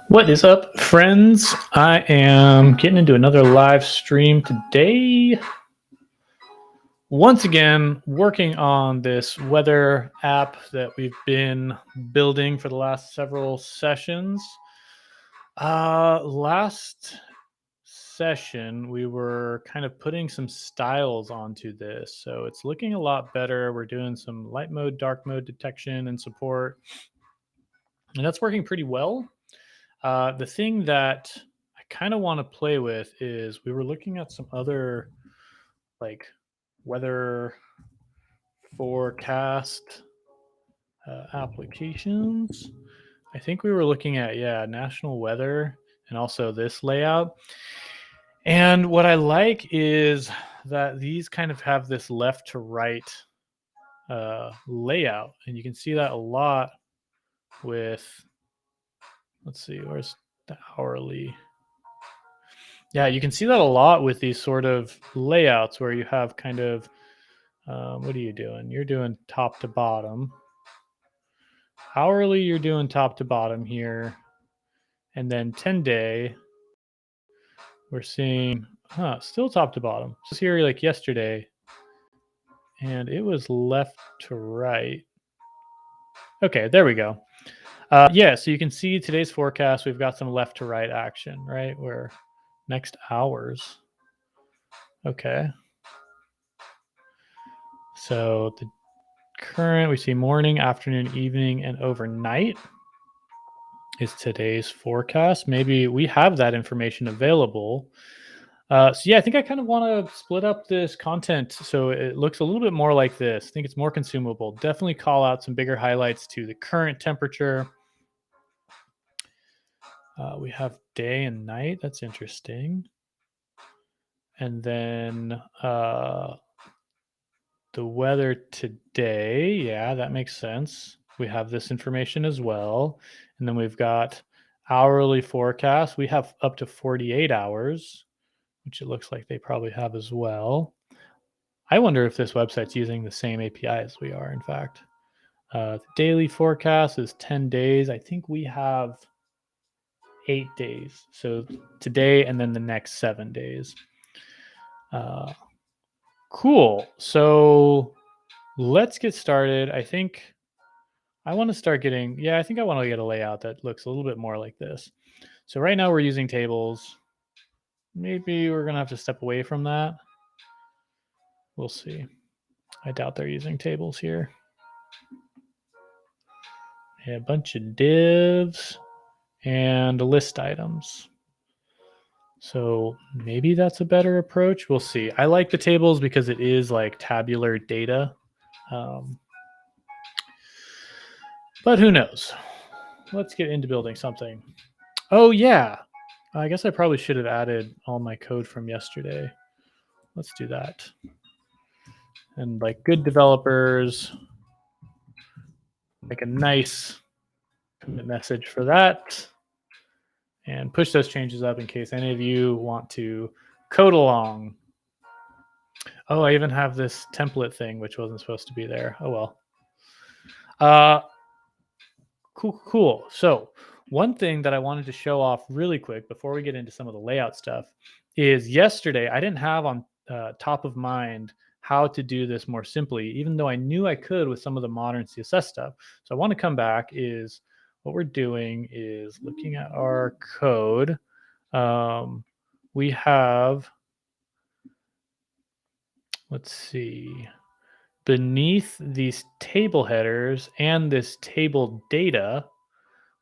What is up, friends? I am getting into another live stream today. Once again, working on this weather app that we've been building for the last several sessions. Last session, we were kind of putting some styles onto this. So it's looking a lot better. We're doing some light mode, dark mode detection and support. And that's working pretty well. The thing that I kind of want to play with is we were looking at some other like weather forecast applications. I think we were looking at, national weather and also this layout. And what I like is that these kind of have this left to right layout. And you can see that a lot with, let's see, where's the hourly? Yeah, you can see that a lot with these sort of layouts where you have kind of, what are you doing? You're doing top to bottom. Hourly, you're doing top to bottom here. And then 10-day, we're seeing, still top to bottom. So here, like yesterday, and it was left to right. Okay, there we go. Yeah, so you can see today's forecast. We've got some left to right action, right? Where next hours. Okay. So the current, we see morning, afternoon, evening, and overnight is today's forecast. Maybe we have that information available. So yeah, I think I kind of want to split up this content so it looks a little bit more like this. I think it's more consumable. Definitely call out some bigger highlights to the current temperature. We have day and night. That's interesting. And then the weather today. Yeah, that makes sense. We have this information as well. And then we've got hourly forecast. We have up to 48 hours, which it looks like they probably have as well. I wonder if this website's using the same API as we are, in fact. The daily forecast is 10 days. I think we have 8 days. So today and then the next 7 days. Cool. So let's get started. I think I want to start getting, I think I want to get a layout that looks a little bit more like this. So right now we're using tables. Maybe we're going to have to step away from that. We'll see. I doubt they're using tables here. Yeah, a bunch of divs and list items. So maybe that's a better approach. We'll see. I like the tables because it is like tabular data. But who knows? Let's get into building something. Oh, yeah. I guess I probably should have added all my code from yesterday. Let's do that. And like good developers, make a nice commit message for that and push those changes up in case any of you want to code along. Oh, I even have this template thing, which wasn't supposed to be there. Oh, well. Cool. So one thing that I wanted to show off really quick before we get into some of the layout stuff is yesterday I didn't have on top of mind how to do this more simply, even though I knew I could with some of the modern CSS stuff. So I want to come back is what we're doing is looking at our code. We have, let's see, beneath these table headers and this table data,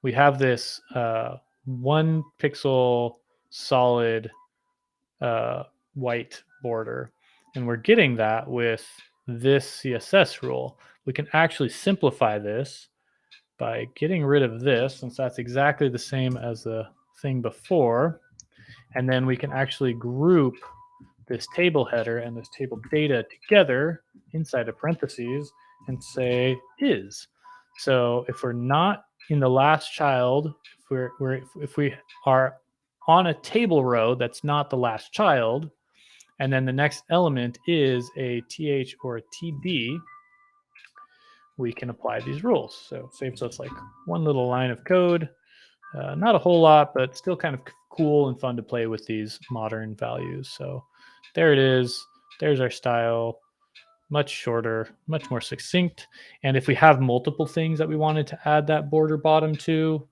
we have this 1 pixel solid white border. And we're getting that with this CSS rule. We can actually simplify this by getting rid of this, since that's exactly the same as the thing before. And then we can actually group this table header and this table data together inside of parentheses and say is. So if we're not in the last child, if we are on a table row that's not the last child, and then the next element is a th or a td, we can apply these rules. So it saves us like one little line of code Not a whole lot, but still kind of cool and fun to play with these modern values. So there it is. There's our style. Much shorter, much more succinct. And if we have multiple things that we wanted to add that border bottom to,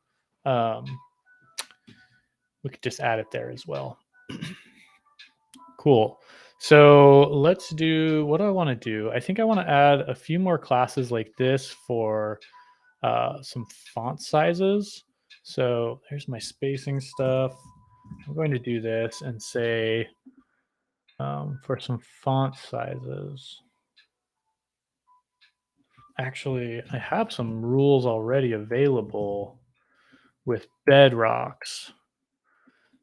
we could just add it there as well. Cool. So let's do, what do I want to do? I think I want to add a few more classes like this for some font sizes. So here's my spacing stuff. I'm going to do this and say for some font sizes. Actually, I have some rules already available with bedrocks.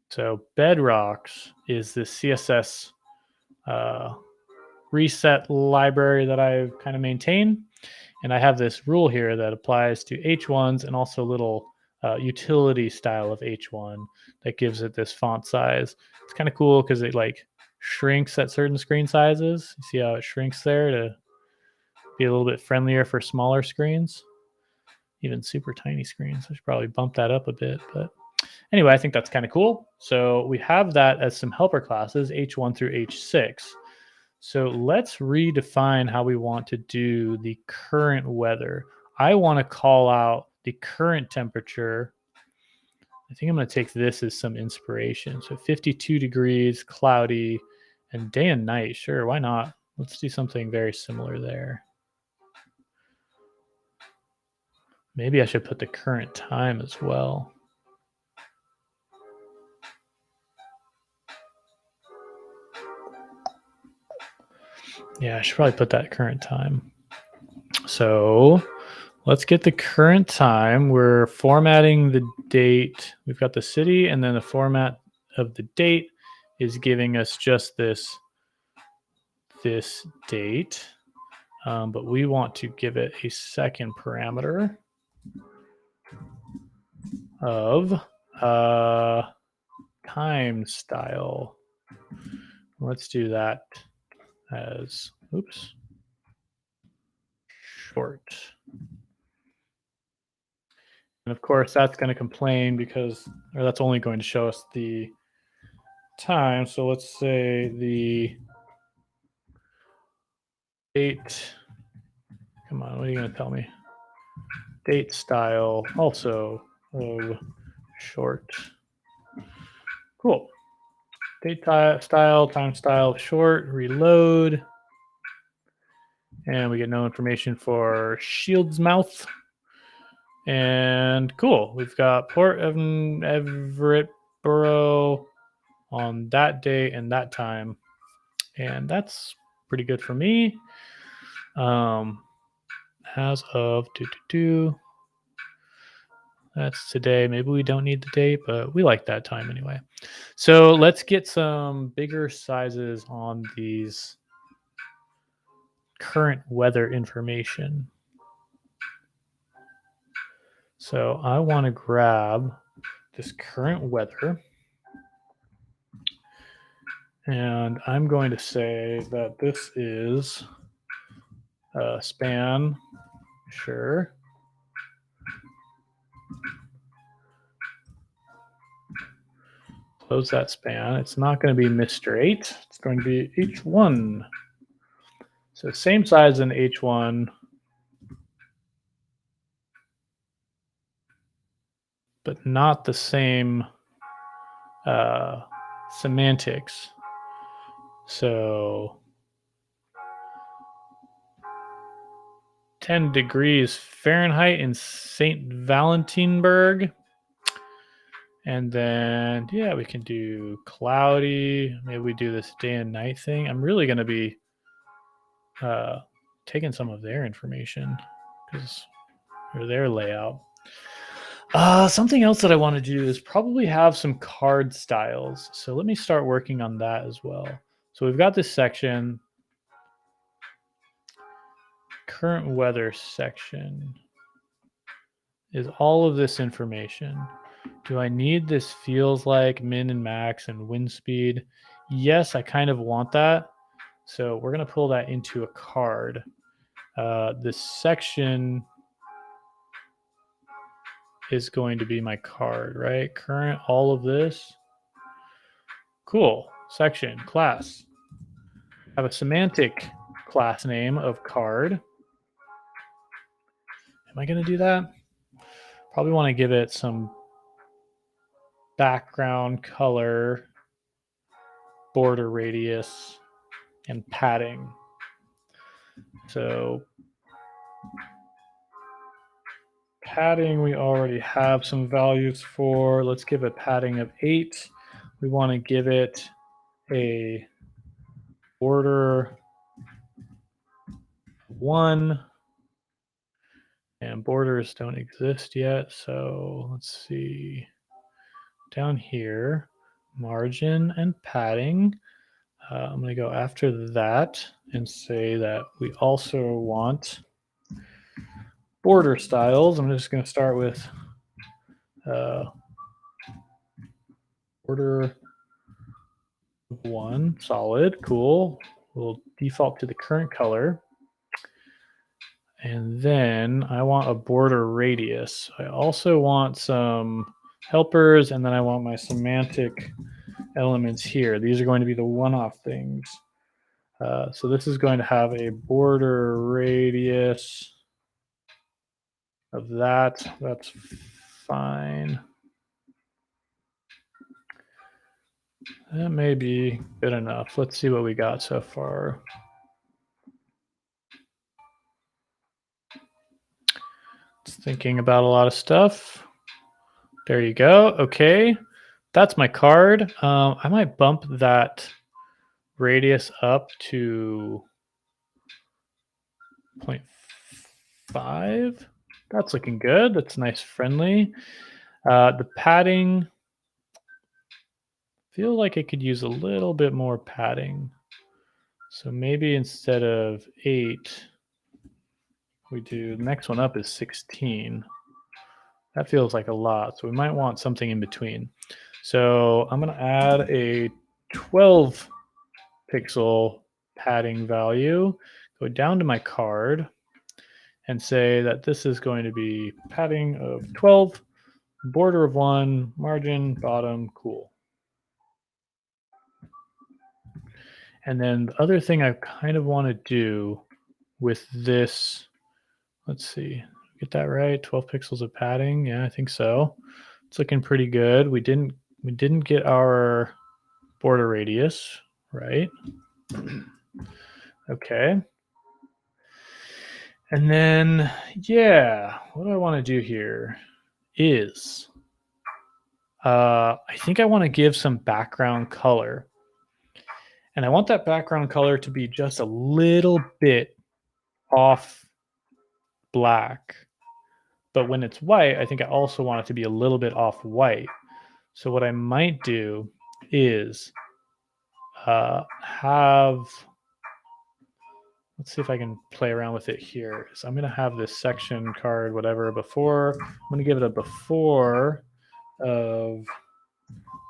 So bedrocks is the CSS reset library that I kind of maintain. And I have this rule here that applies to H1s and also a little utility style of H1 that gives it this font size. It's kind of cool because it like shrinks at certain screen sizes. You see how it shrinks there to be a little bit friendlier for smaller screens, even super tiny screens. I should probably bump that up a bit, but anyway, I think that's kind of cool. So we have that as some helper classes, H1 through H6. So let's redefine how we want to do the current weather. I want to call out the current temperature. I think I'm going to take this as some inspiration. So 52 degrees, cloudy, and day and night. Sure, why not? Let's do something very similar there. Maybe I should put the current time as well. Yeah, I should probably put that current time. So let's get the current time. We're formatting the date. We've got the city, and then the format of the date is giving us just this date. But we want to give it a second parameter of time style. Let's do that as, oops, short. And of course, that's going to complain because, or that's only going to show us the time. So let's say the date. Come on, what are you going to tell me? Date style also of short. Cool. Date style, time style, short, reload. And we get no information for Shield's mouth. And cool. We've got Port Everett Borough on that day and that time. And that's pretty good for me. As of that's today. Maybe we don't need the date, but we like that time anyway. So let's get some bigger sizes on these current weather information. So I want to grab this current weather. And I'm going to say that this is a span. Sure. Close that span. It's not going to be Mr. 8. It's going to be H1. So same size in H1, but not the same semantics. So 10 degrees Fahrenheit in St. Valentinburg. And then, yeah, we can do cloudy. Maybe we do this day and night thing. I'm really going to be taking some of their information because or their layout. Something else that I want to do is probably have some card styles. So let me start working on that as well. So we've got this section, current weather section is all of this information. Do I need this feels like min and max and wind speed? Yes, I kind of want that. So we're going to pull that into a card. This section is going to be my card, right? Current, all of this. Cool. Section, class. I have a semantic class name of card. Am I going to do that? Probably want to give it some background color, border radius, and padding. So padding, we already have some values for. Let's give a padding of 8. We want to give it a border 1. And borders don't exist yet. So let's see. Down here, margin and padding. I'm going to go after that and say that we also want border styles. I'm just going to start with border 1, solid, cool. We'll default to the current color. And then I want a border radius. I also want some helpers, and then I want my semantic elements here. These are going to be the one-off things. So this is going to have a border radius of that. That's fine. That may be good enough. Let's see what we got so far. It's thinking about a lot of stuff. There you go. Okay. That's my card. I might bump that radius up to 0.5. That's looking good. That's nice, friendly. The padding, feel like it could use a little bit more padding. So maybe instead of 8, we do, the next one up is 16. That feels like a lot. So we might want something in between. So I'm going to add a 12 pixel padding value, go down to my card and say that this is going to be padding of 12, border of 1, margin, bottom, cool. And then the other thing I kind of want to do with this, let's see, get that right, 12 pixels of padding. Yeah, I think so. It's looking pretty good. We didn't get our border radius, right? Okay. And then, yeah, what I want to do here is I think I want to give some background color. And I want that background color to be just a little bit off black. But when it's white, I think I also want it to be a little bit off white. So what I might do is let's see if I can play around with it here. So I'm going to have this section card, whatever, before. I'm going to give it a before of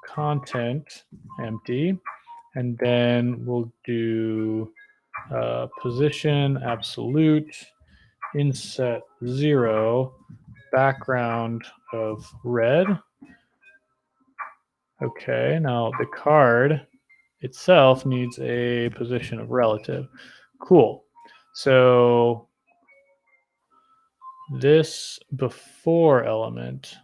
content empty. And then we'll do position absolute, inset 0, background of red. Okay, now the card itself needs a position of relative. Cool. So this before element,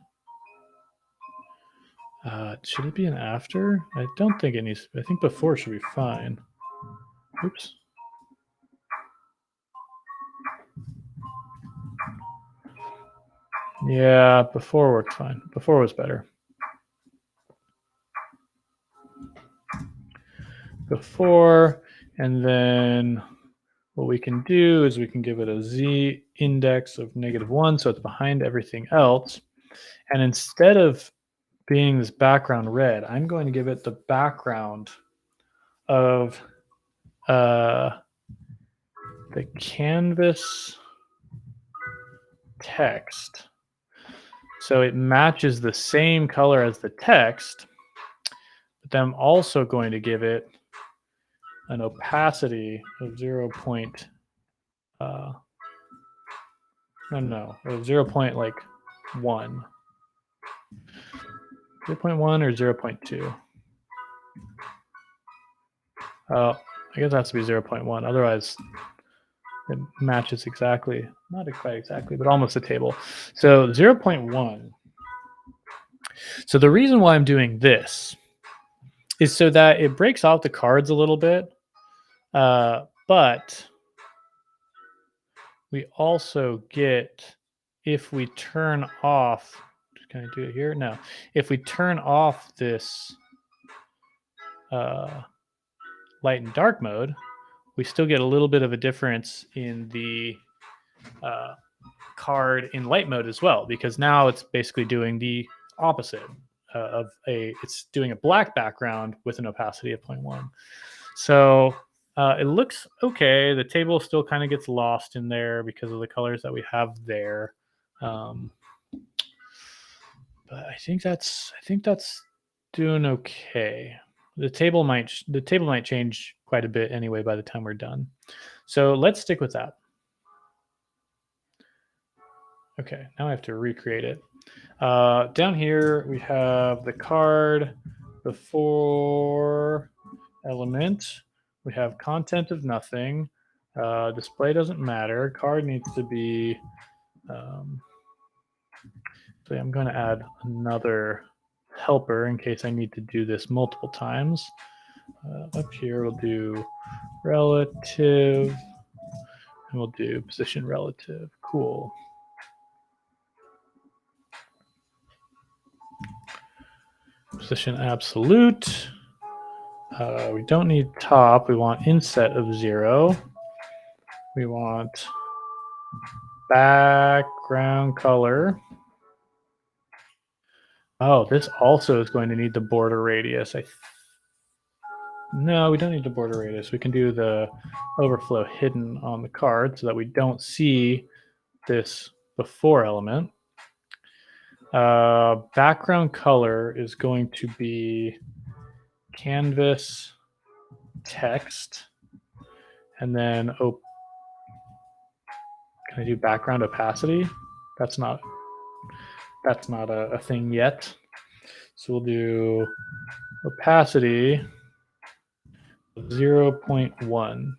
should it be an after? I don't think it needs, I think before should be fine. Oops. Yeah, before worked fine. Before was better. Before, and then what we can do is we can give it a z index of -1, so it's behind everything else. And instead of being this background red, I'm going to give it the background of the canvas text. So it matches the same color as the text, but then I'm also going to give it an opacity of 0.1. 0.1 or 0.2? Oh, I guess it has to be 0.1. Otherwise, it matches exactly. Not quite exactly, but almost a table. So 0.1. So the reason why I'm doing this is so that it breaks out the cards a little bit. But we also get, if we turn off, can I do it here? No. If we turn off this light and dark mode, we still get a little bit of a difference in the card in light mode as well, because now it's basically doing the opposite it's doing a black background with an opacity of 0.1. So it looks okay. The table still kind of gets lost in there because of the colors that we have there. But I think that's doing okay. The table might change quite a bit anyway by the time we're done. So let's stick with that. Okay, now I have to recreate it. Down here we have the card, the for element. We have content of nothing. Display doesn't matter. Card needs to be. So I'm going to add another helper in case I need to do this multiple times. Up here we'll do relative, and we'll do position relative. Cool. Position absolute. We don't need top. We want inset of 0. We want background color. Oh, this also is going to need the border radius. No, we don't need the border radius. We can do the overflow hidden on the card so that we don't see this before element. Background color is going to be canvas text, and then can I do background opacity? That's not a thing yet. So we'll do opacity 0.1.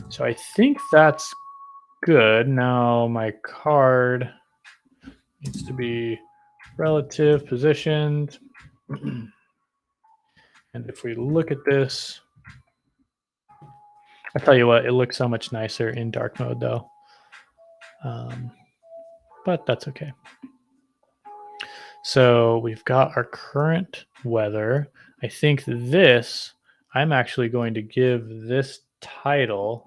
So I think that's good. Now my card needs to be relative positioned. And if we look at this, I tell you what, it looks so much nicer in dark mode though. But that's okay. So we've got our current weather. I think this, I'm actually going to give this title,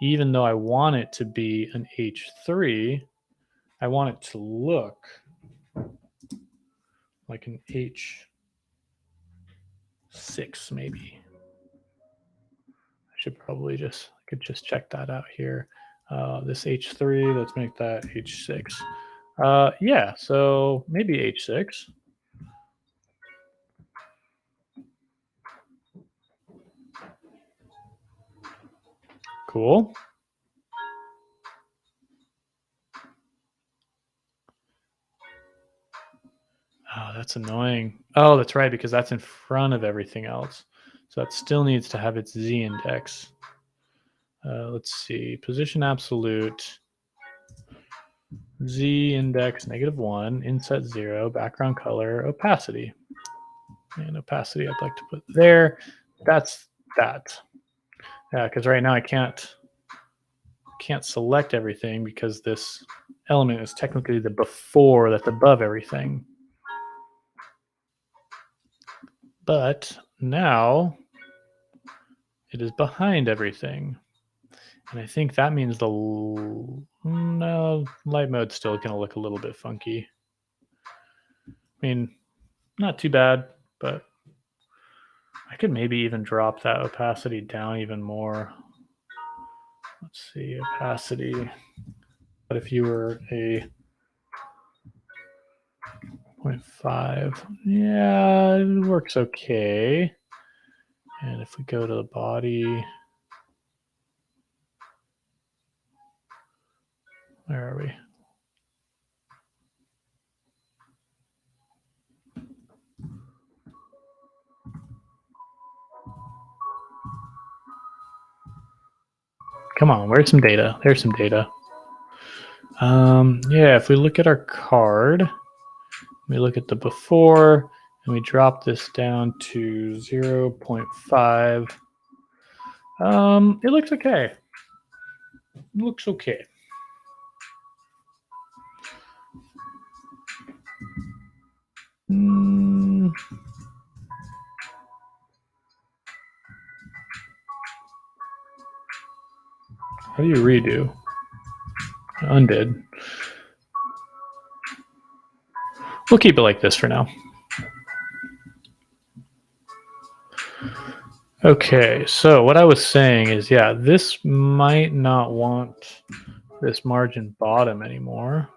even though I want it to be an H3, I want it to look like an H6 maybe. I should probably could just check that out here. This H3, let's make that H6. Yeah, so maybe H6. Cool. Oh, that's annoying. Oh, that's right, because that's in front of everything else. So that still needs to have its Z index. Let's see, position absolute, Z index -1, inset 0, background color, opacity. And opacity I'd like to put there. That's that. Yeah, because right now I can't select everything because this element is technically the before that's above everything. But now it is behind everything. And I think that means no, light mode's still going to look a little bit funky. I mean, not too bad, but I could maybe even drop that opacity down even more. Let's see, opacity. But if you were a 0.5, yeah, it works okay. And if we go to the body, where are we? Come on, where's some data? There's some data. Yeah, if we look at our card, we look at the before, and we drop this down to 0.5. It looks okay. It looks okay. How do you redo? Undid. We'll keep it like this for now. Okay, so what I was saying is, yeah, this might not want this margin bottom anymore.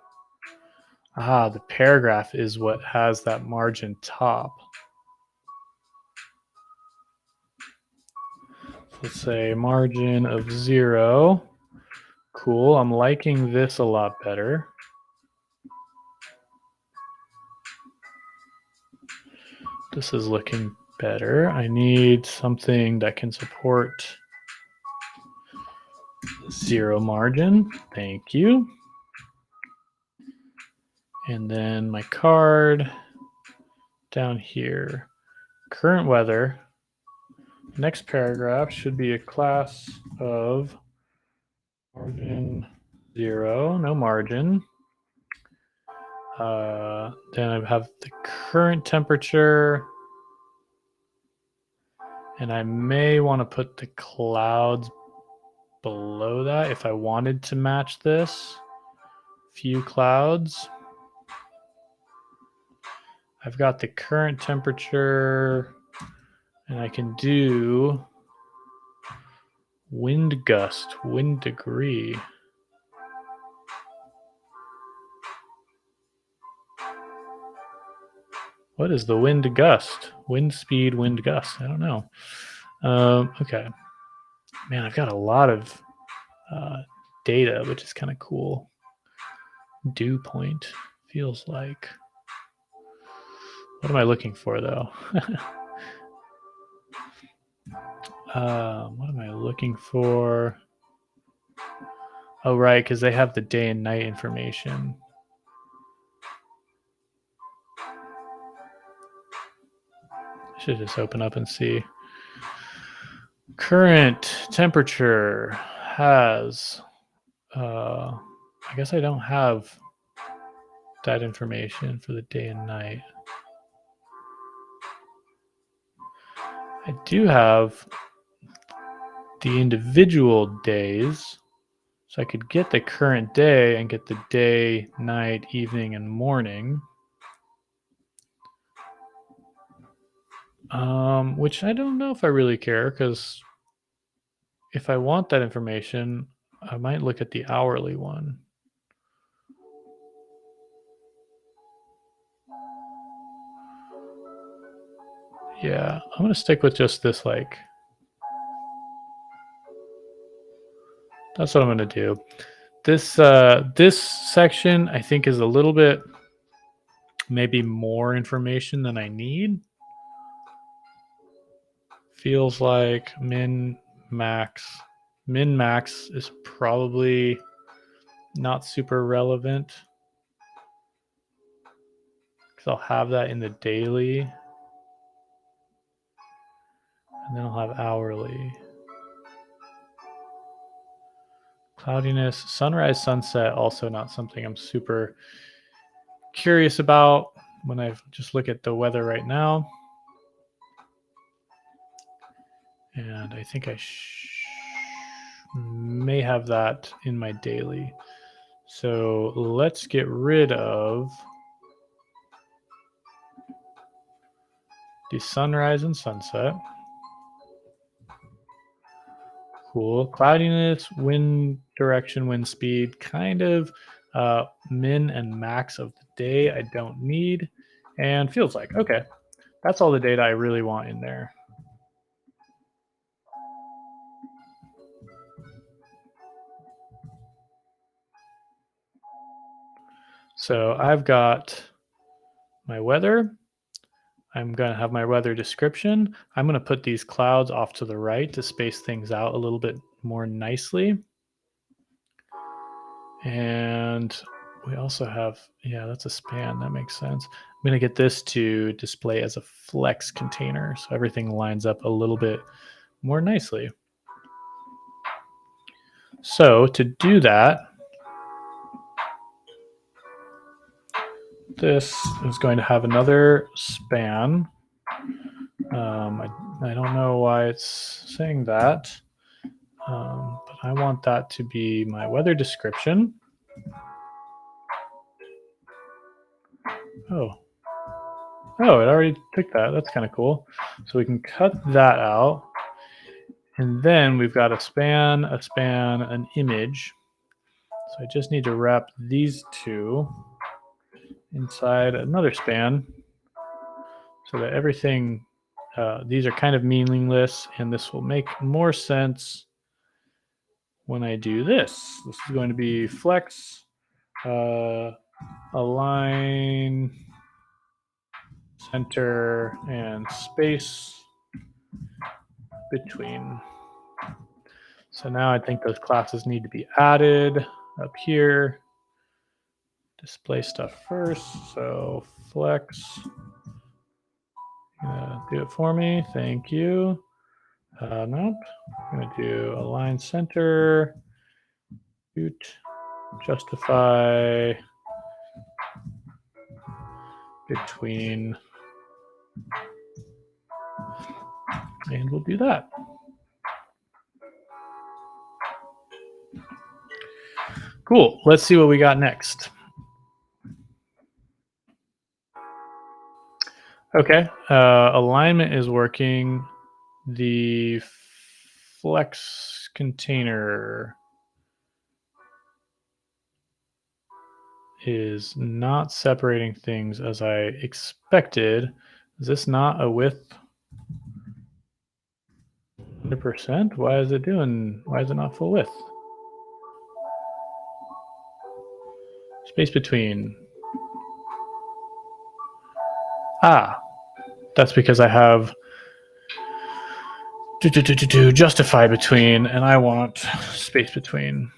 Ah, the paragraph is what has that margin top. Let's say margin of 0. Cool, I'm liking this a lot better. This is looking better. I need something that can support 0 margin. Thank you. And then my card down here. Current weather. Next paragraph should be a class of margin 0, no margin. Then I have the current temperature. And I may want to put the clouds below that if I wanted to match this. Few clouds. I've got the current temperature, and I can do wind gust, wind degree. What is the wind gust? Wind speed, wind gust. I don't know. Okay. Man, I've got a lot of data, which is kind of cool. Dew point feels like. What am I looking for, though? What am I looking for? Oh, right, because they have the day and night information. I should just open up and see. Current temperature has, I guess I don't have that information for the day and night. I do have the individual days. So I could get the current day and get the day, night, evening, and morning. Which I don't know if I really care, because if I want that information, I might look at the hourly one. Yeah, I'm going to stick with just this, like, that's what I'm going to do. This section, I think, is a little bit maybe more information than I need. Feels like min max is probably not super relevant, because I'll have that in the daily, and then I'll have hourly. Cloudiness, sunrise, sunset, also not something I'm super curious about when I just look at the weather right now. And I think I may have that in my daily. So let's get rid of the sunrise and sunset. Cool. Cloudiness, wind direction, wind speed, kind of min and max of the day I don't need. And feels like, okay, that's all the data I really want in there. So I've got my weather. I'm going to have my weather description. I'm going to put these clouds off to the right to space things out a little bit more nicely. And we also have, yeah, that's a span. That makes sense. I'm going to get this to display as a flex container, so everything lines up a little bit more nicely. So to do that, this is going to have another span. I don't know why it's saying that, but I want that to be my weather description. Oh, it already took that. That's kind of cool. So we can cut that out. And then we've got a span, an image. So I just need to wrap these two inside another span so that everything, these are kind of meaningless, and this will make more sense when I do this. This is going to be flex, align, center, and space between. So now I think those classes need to be added up here. Display stuff first. So flex, do it for me. Thank you. Nope. I'm going to do align center, justify between, and we'll do that. Cool. Let's see what we got next. Okay. Alignment is working. The flex container is not separating things as I expected. Is this not a width? 100%? Why is it not full width? Space between. That's because I have justify between, and I want space between.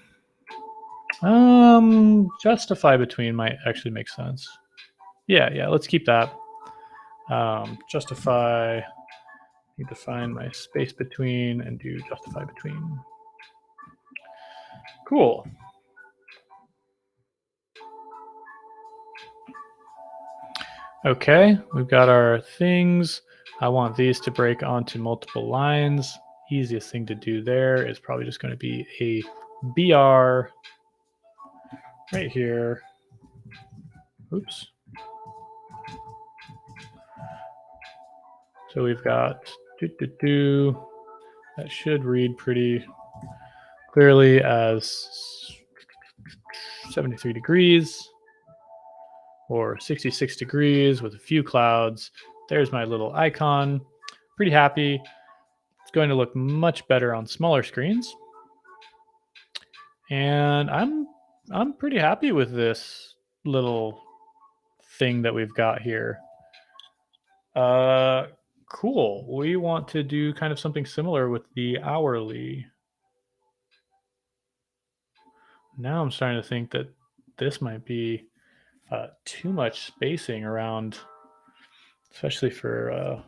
Justify between might actually make sense. Yeah, let's keep that. Justify, need to find my space between and do justify between. Cool. Okay, we've got our things. I want these to break onto multiple lines. Easiest thing to do there is probably just going to be a BR right here. Oops. So we've got that should read pretty clearly as 73 degrees or 66 degrees with a few clouds. There's my little icon. Pretty happy. It's going to look much better on smaller screens. And I'm pretty happy with this little thing that we've got here. Cool. We want to do kind of something similar with the hourly. Now I'm starting to think that this might be too much spacing around, especially for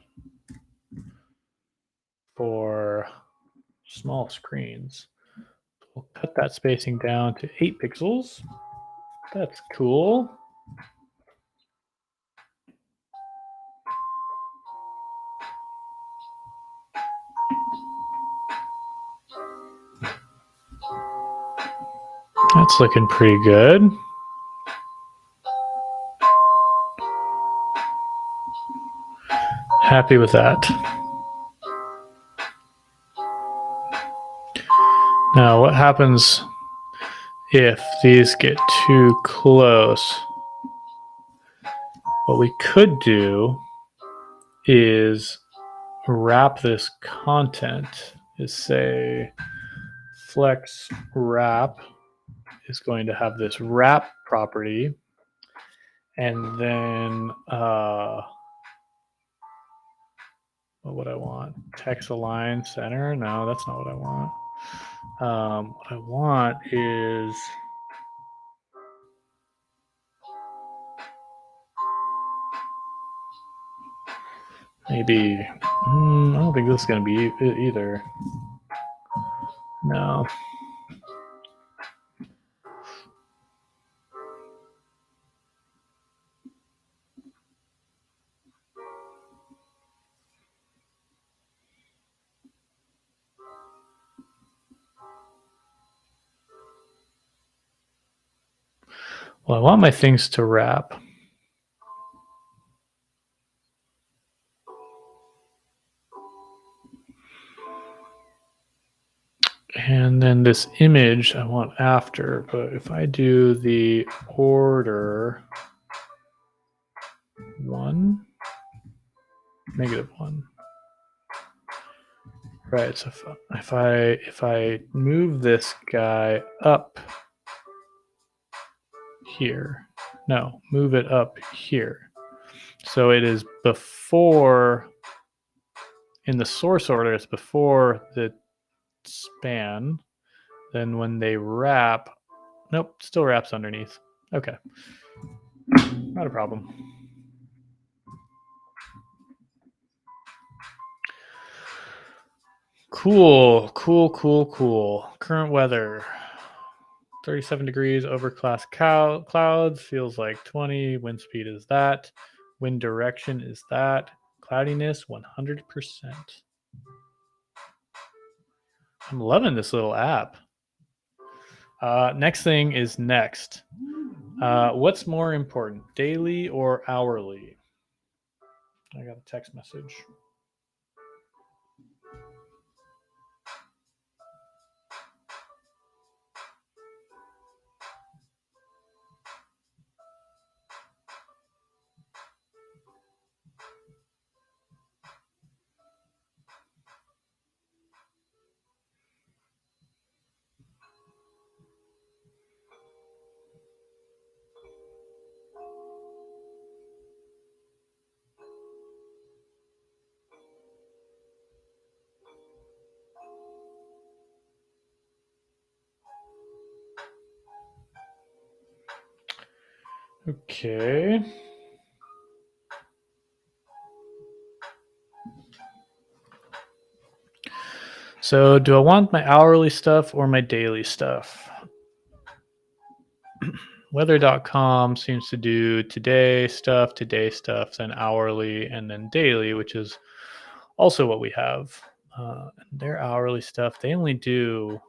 small screens. We'll cut that spacing down to 8 pixels. That's cool. That's looking pretty good. Happy with that. Now, what happens if these get too close? What we could do is wrap this content, is say flex wrap is going to have this wrap property, and then what would I want? Text align center? No, that's not what I want. What I want is Maybe, I don't think this is going to be it either. No. Well, I want my things to wrap. And then this image I want after, but if I do the order 1, -1. Right, so if I move this guy up here, no, move it up here. So it is before, in the source order, it's before the span. Then when they wrap, nope, still wraps underneath. Okay, not a problem. Cool. Current weather, 37 degrees, overcast clouds, feels like 20. Wind speed is that. Wind direction is that. Cloudiness, 100%. I'm loving this little app. Next thing is next. What's more important, daily or hourly? I got a text message. Okay. So do I want my hourly stuff or my daily stuff? Weather.com seems to do today stuff, then hourly, and then daily, which is also what we have. Their hourly stuff, they only do,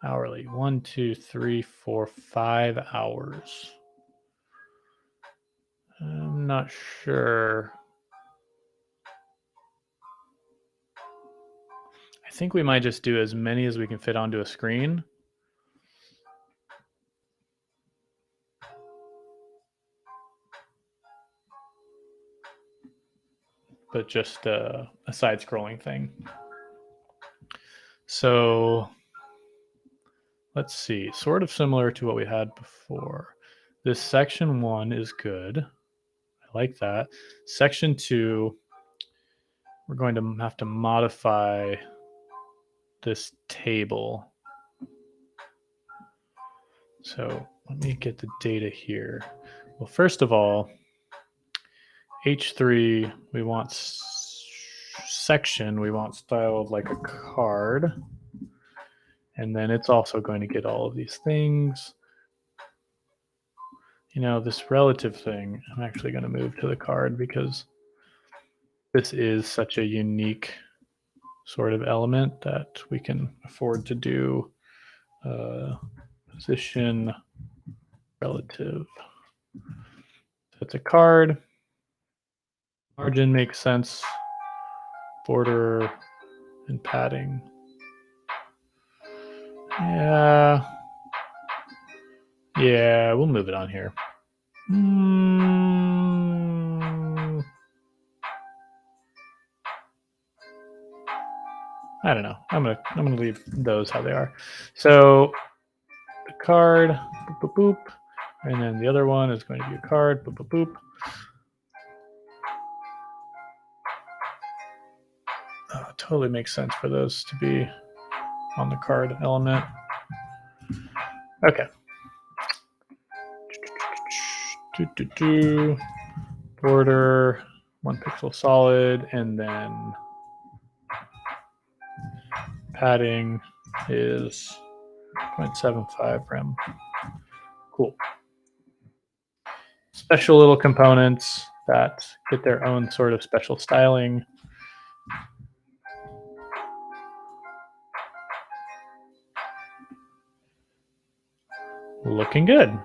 hourly, 1, 2, 3, 4, 5 hours. I'm not sure. I think we might just do as many as we can fit onto a screen. But just a side scrolling thing. So let's see, sort of similar to what we had before. This section 1 is good. I like that. Section 2, we're going to have to modify this table. So let me get the data here. Well, first of all, H3, we want section, we want styled like a card. And then it's also going to get all of these things. You know, this relative thing, I'm actually going to move to the card because this is such a unique sort of element that we can afford to do position relative. So it's a card. Margin makes sense. Border and padding. Yeah, we'll move it on here. I don't know. I'm gonna leave those how they are. So the card, boop, boop, boop, and then the other one is going to be a card, boop, boop, boop. Oh, it totally makes sense for those to be on the card element. Okay. border 1 pixel solid, and then padding is 0.75 rem. Cool. Special little components that get their own sort of special styling. Looking good.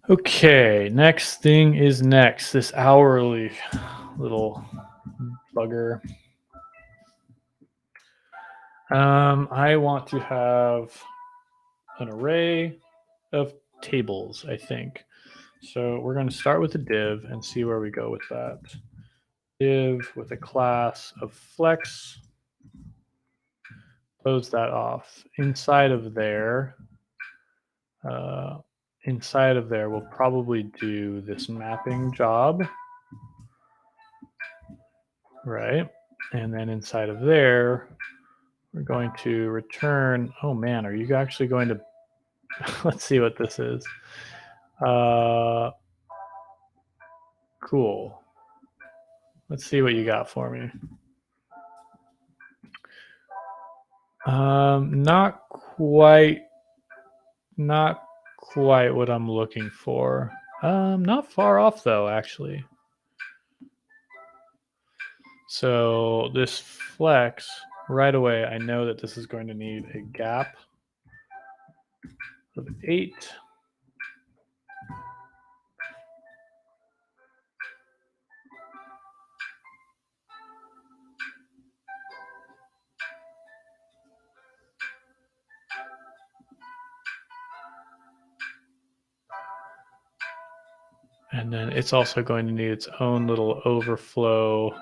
Okay, next thing is next. This hourly little bugger. I want to have an array of tables, I think. So we're going to start with a div and see where we go with that. Div with a class of flex. Close that off. Inside of there, we'll probably do this mapping job, right? And then inside of there, we're going to return. Oh man, are you actually going to? Let's see what this is. Cool. Let's see what you got for me. Not quite what I'm looking for. Not far off though, actually. So this flex, right away, I know that this is going to need a gap of 8. And then it's also going to need its own little overflow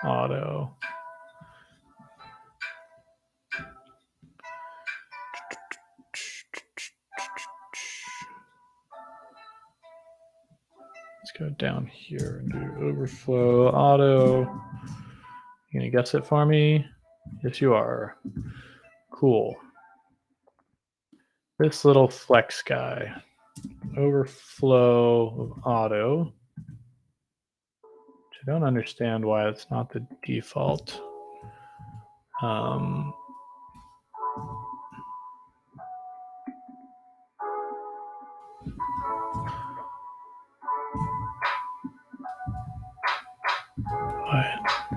auto. Let's go down here and do overflow auto. You gonna guess it for me? Yes, you are. Cool. This little flex guy, overflow of auto, which I don't understand why it's not the default.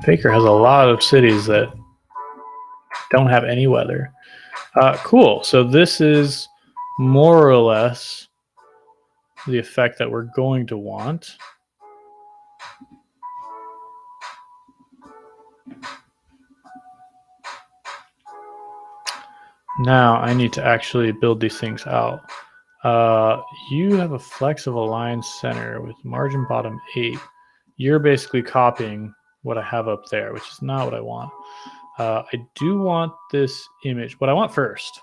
Baker has a lot of cities that don't have any weather. Cool. So this is more or less the effect that we're going to want. Now I need to actually build these things out. You have a flex of align center with margin bottom 8. You're basically copying what I have up there, which is not what I want. I do want this image. What I want first,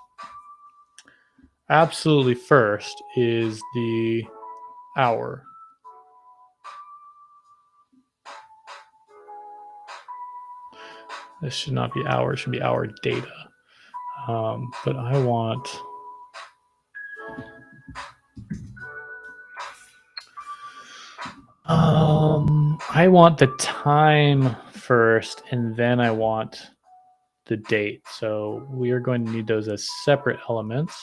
absolutely first, is the hour. This should not be hour, it should be hour data. But I want the time first, and then I want the date. So we are going to need those as separate elements.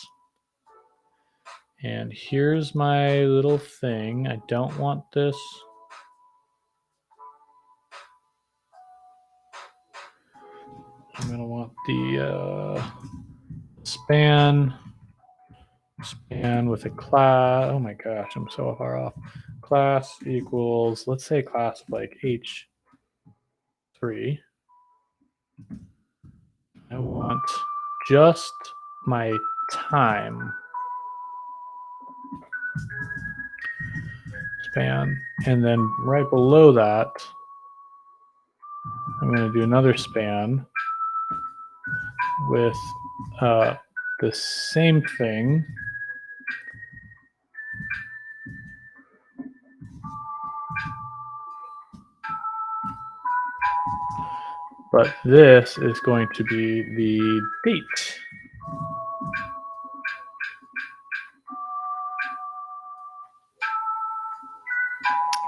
And here's my little thing. I don't want this. I'm going to want the span with a class. Oh my gosh, I'm so far off. Class equals, let's say class like H3. I want just my time span, and then right below that, I'm I'm going to do another span with the same thing. But this is going to be the date.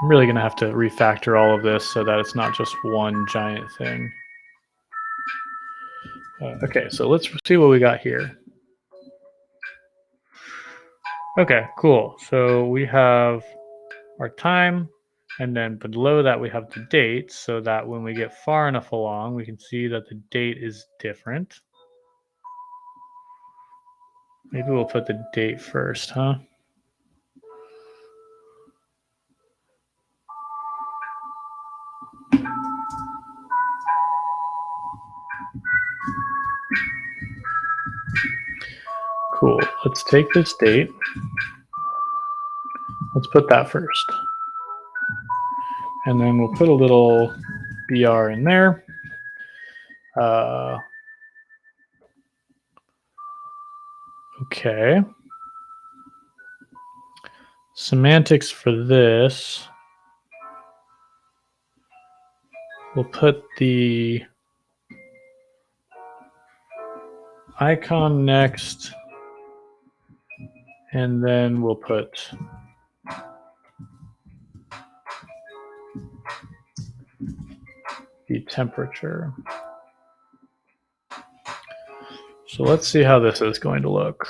I'm really going to have to refactor all of this so that it's not just one giant thing. Okay, so let's see what we got here. Okay, cool. So we have our time, and then below that we have the date, so that when we get far enough along, we can see that the date is different. Maybe we'll put the date first, huh? Cool. Let's take this date. Let's put that first. And then we'll put a little BR in there. Okay. Semantics for this. We'll put the icon next, and then we'll put the temperature. So let's see how this is going to look.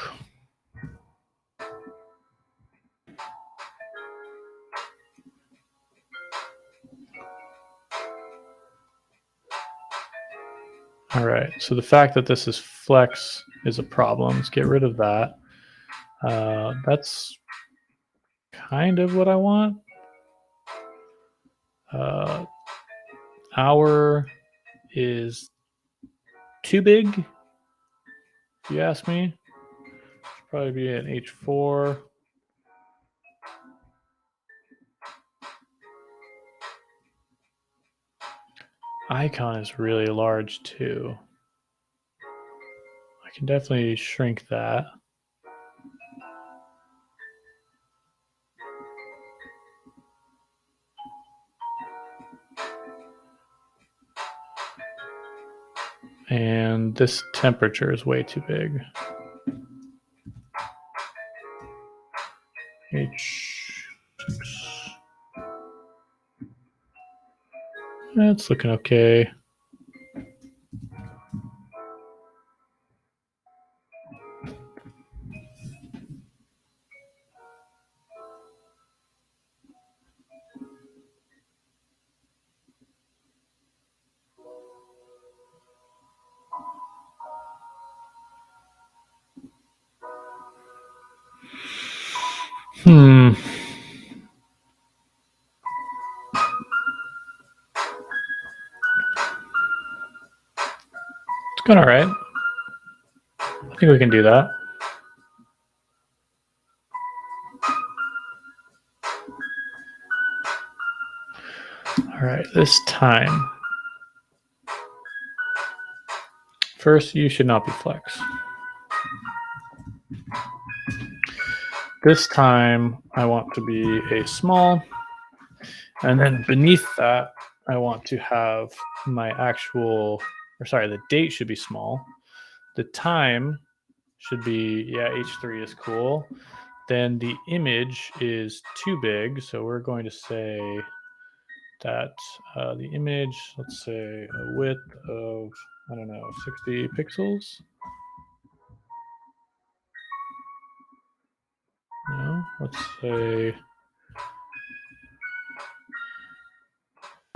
All right, so the fact that this is flex is a problem. Let's get rid of that. That's kind of what I want. Hour is too big, if you ask me. Should probably be an H4. Icon is really large too. I can definitely shrink that. And this temperature is way too big. H6. That's looking okay. It's going all right. I think we can do that. All right, this time. First, you should not be flex. This time, I want to be a small. And then beneath that, I want to have my actual, or sorry, the date should be small. The time should be, yeah, H3 is cool. Then the image is too big. So we're going to say that the image, let's say a width of, I don't know, 60 pixels. No, let's say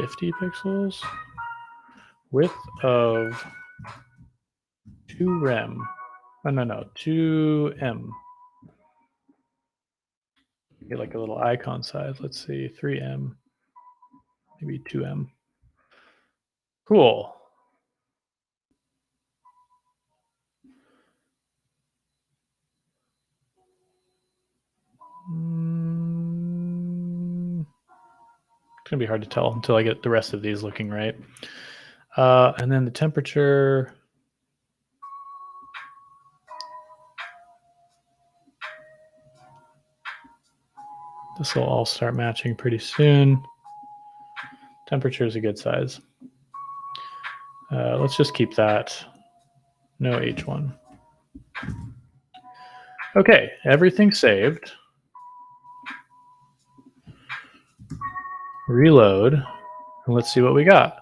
50 pixels. Width of 2 rem. Oh, no, 2m. Get like a little icon size. Let's see, 3m, maybe 2m. Cool. It's gonna be hard to tell until I get the rest of these looking right. And then the temperature. This will all start matching pretty soon. Temperature is a good size. Let's just keep that. No H1. Okay, everything's saved. Reload, and let's see what we got.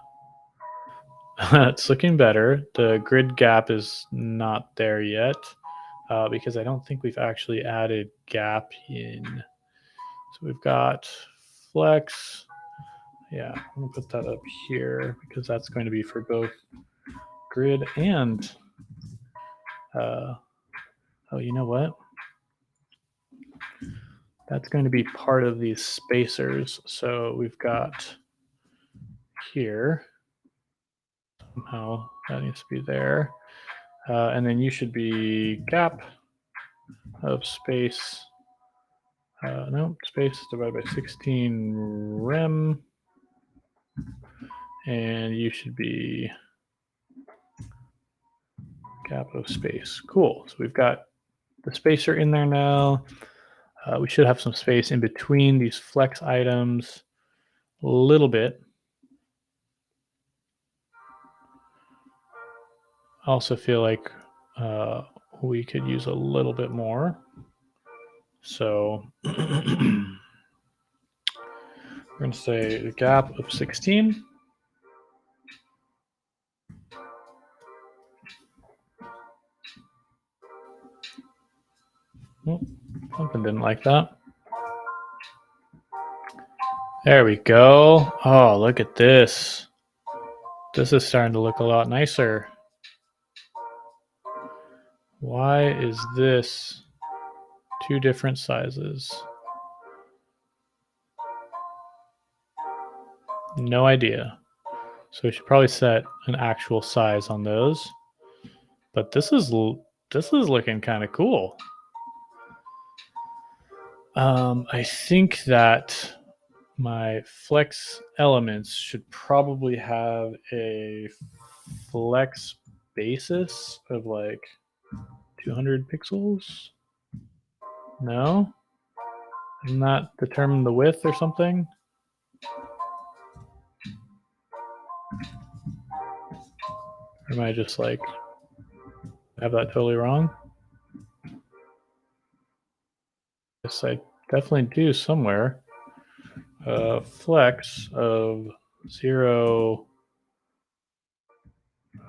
It's looking better. The grid gap is not there yet because I don't think we've actually added gap in. So we've got flex. Yeah, I'm gonna put that up here because that's going to be for both grid and oh, you know what? That's going to be part of these spacers. So we've got here. Somehow that needs to be there. And then you should be gap of space. No, space divided by 16 rem. And you should be gap of space. Cool. So we've got the spacer in there now. We should have some space in between these flex items a little bit. I also feel like we could use a little bit more. So we're going to say a gap of 16. Oh, something didn't like that. There we go. Oh, look at this. This is starting to look a lot nicer. Why is this two different sizes? No idea. So we should probably set an actual size on those. But this is looking kind of cool. I think that my flex elements should probably have a flex basis of like 200 pixels. No? Doesn't that determine the width or something? Or am I just like have that totally wrong? Yes, I definitely do somewhere. Flex of 0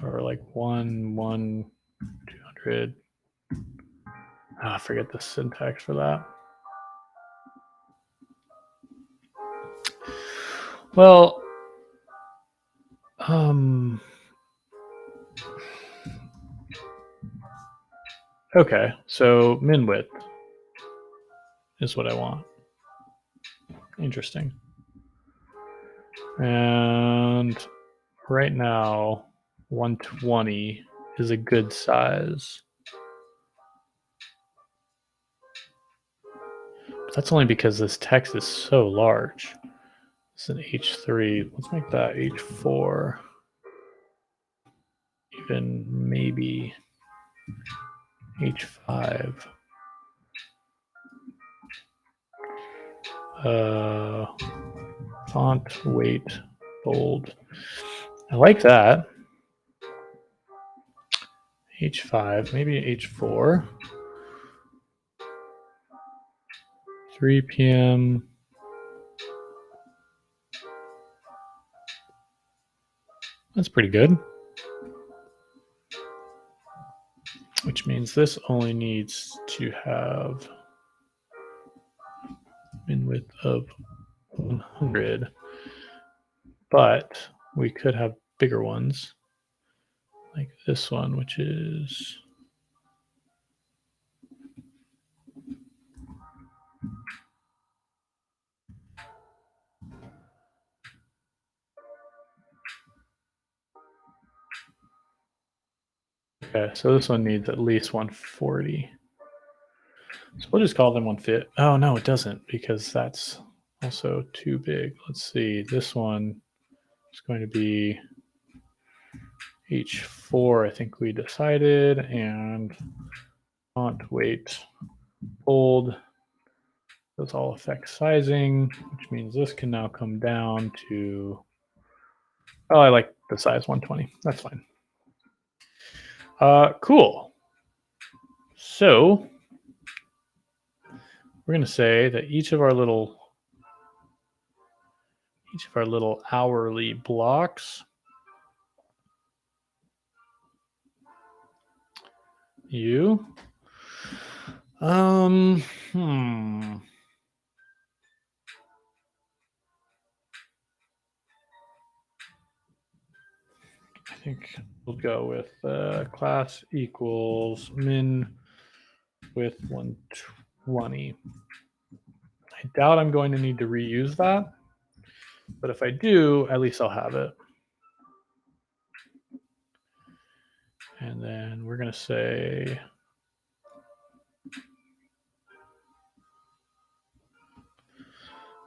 or like 1, 200. I forget the syntax for that. Well, okay, so min width is what I want. Interesting. And right now, 120 is a good size. But that's only because this text is so large. It's an H3. Let's make that H4. Even maybe H5. Font, weight, bold. I like that. H5, maybe H4. 3 p.m. That's pretty good. Which means this only needs to have min width of 100. But we could have bigger ones like this one, which is okay. So this one needs at least 140. So we'll just call them 150. Oh no, it doesn't because that's also too big. Let's see. This one is going to be H4, I think we decided, and font weight bold. Those all affect sizing, which means this can now come down to, oh, I like the size 120. That's fine. Cool. So we're going to say that each of our little hourly blocks I think we'll go with class equals min with 120. I doubt I'm going to need to reuse that, but if I do, at least I'll have it. And then we're going to say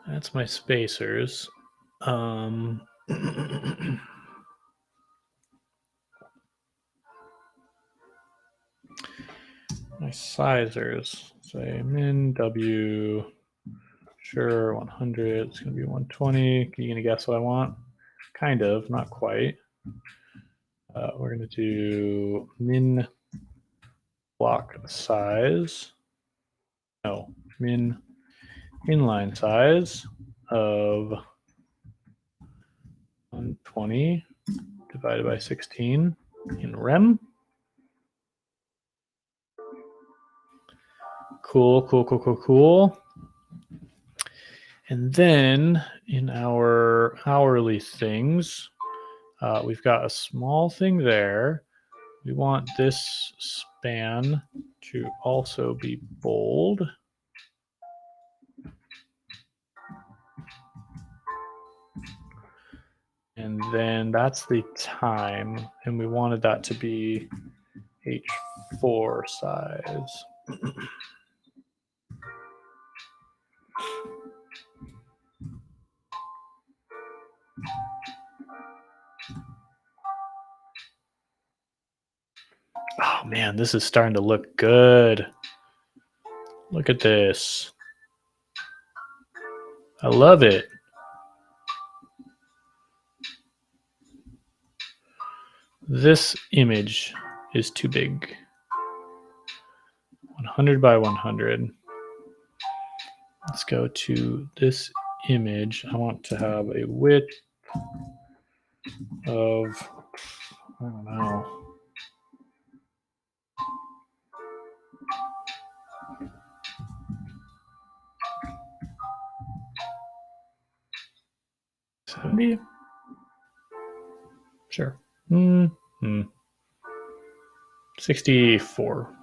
that's my spacers. My sizers, say min w, sure, 100, it's going to be 120. Are you going to guess what I want? Kind of, not quite. We're going to do min block size. No, min inline size of 120 divided by 16 in rem. Cool. And then in our hourly things, we've got a small thing there. We want this span to also be bold. And then that's the time, and we wanted that to be H4 size. Oh man, this is starting to look good. Look at this. I love it. This image is too big. 100 by 100. Let's go to this image. I want to have a width of, I don't know. $70? Sure. 64.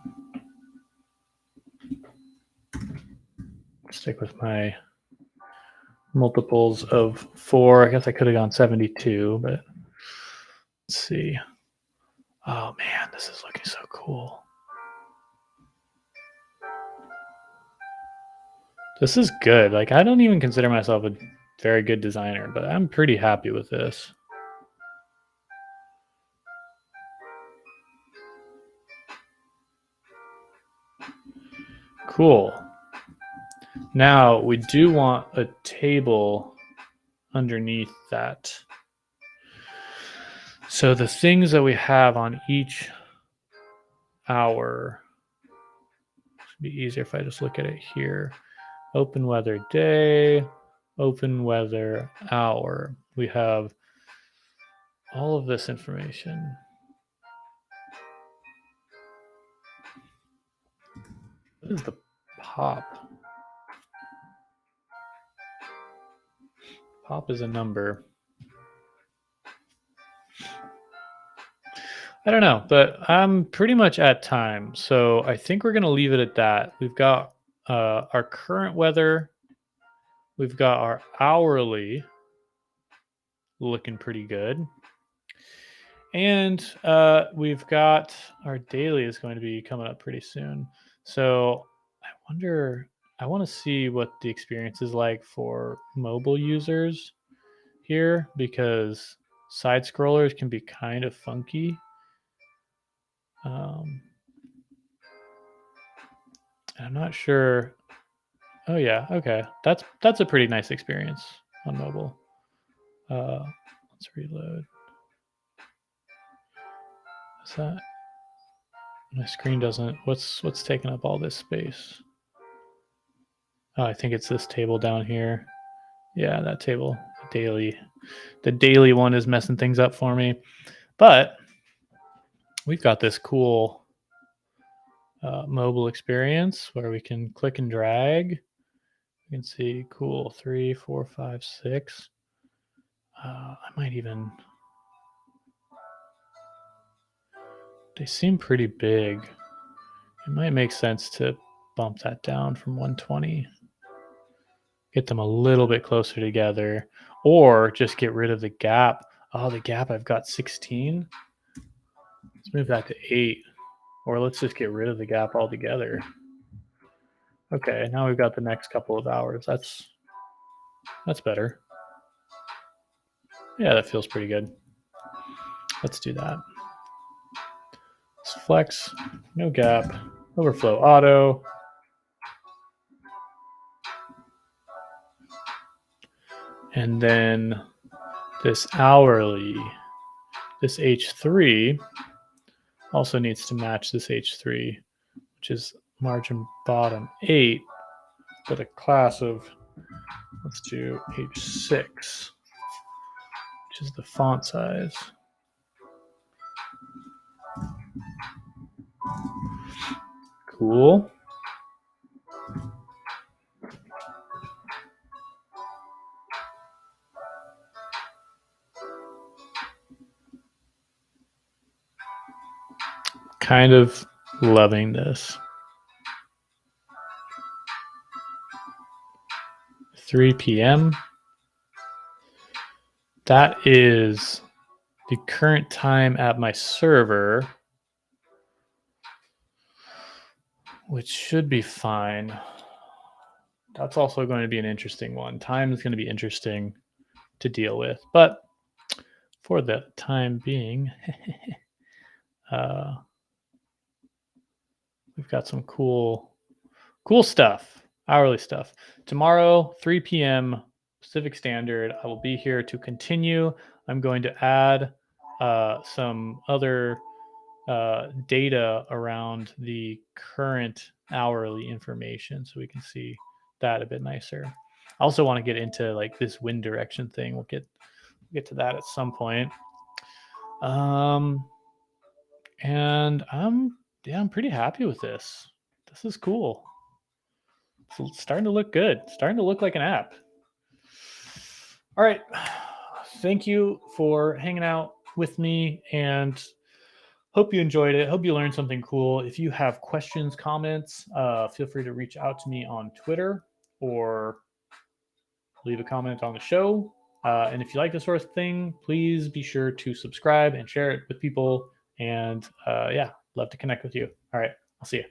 Stick with my multiples of 4. I guess I could have gone 72, but let's see. Oh man, this is looking so cool. This is good. Like, I don't even consider myself a very good designer, but I'm pretty happy with this. Cool. Now we do want a table underneath that. So the things that we have on each hour, it'd be easier if I just look at it here. Open weather day, open weather hour. We have all of this information. What is the pop? Pop is a number. I don't know, but I'm pretty much at time. So I think we're going to leave it at that. We've got our current weather. We've got our hourly looking pretty good. And we've got our daily is going to be coming up pretty soon. So I want to see what the experience is like for mobile users here, because Side scrollers can be kind of funky. I'm not sure. Oh yeah, okay. That's a pretty nice experience on mobile. Let's reload. Is that my screen doesn't? What's taking up all this space? Oh, I think it's this table down here. Yeah, that table. The daily one is messing things up for me. But we've got this cool mobile experience where we can click and drag. You can see cool 3, 4, 5, 6. I might even. They seem pretty big. It might make sense to bump that down from 120. Get them a little bit closer together, or just get rid of the gap. Oh, the gap, I've got 16. Let's move that to 8, or let's just get rid of the gap altogether. Okay, now we've got the next couple of hours. That's better. Yeah, that feels pretty good. Let's do that. Let's flex, no gap, overflow auto. And then this hourly, this H3 also needs to match this H3, which is margin bottom 8, but a class of, let's do H6, which is the font size. Cool. Kind of loving this. 3 p.m. That is the current time at my server, which should be fine. That's also going to be an interesting one. Time is going to be interesting to deal with, but for the time being, we've got some cool stuff, hourly stuff. Tomorrow, 3 p.m. Pacific Standard, I will be here to continue. I'm going to add some other data around the current hourly information so we can see that a bit nicer. I also want to get into like this wind direction thing. We'll get to that at some point. And I'm pretty happy with this. This is cool. It's starting to look good. Starting to look like an app. All right. Thank you for hanging out with me, and hope you enjoyed it. Hope you learned something cool. If you have questions, comments, feel free to reach out to me on Twitter or leave a comment on the show. And if you like this sort of thing, please be sure to subscribe and share it with people. And yeah, love to connect with you. All right. I'll see you.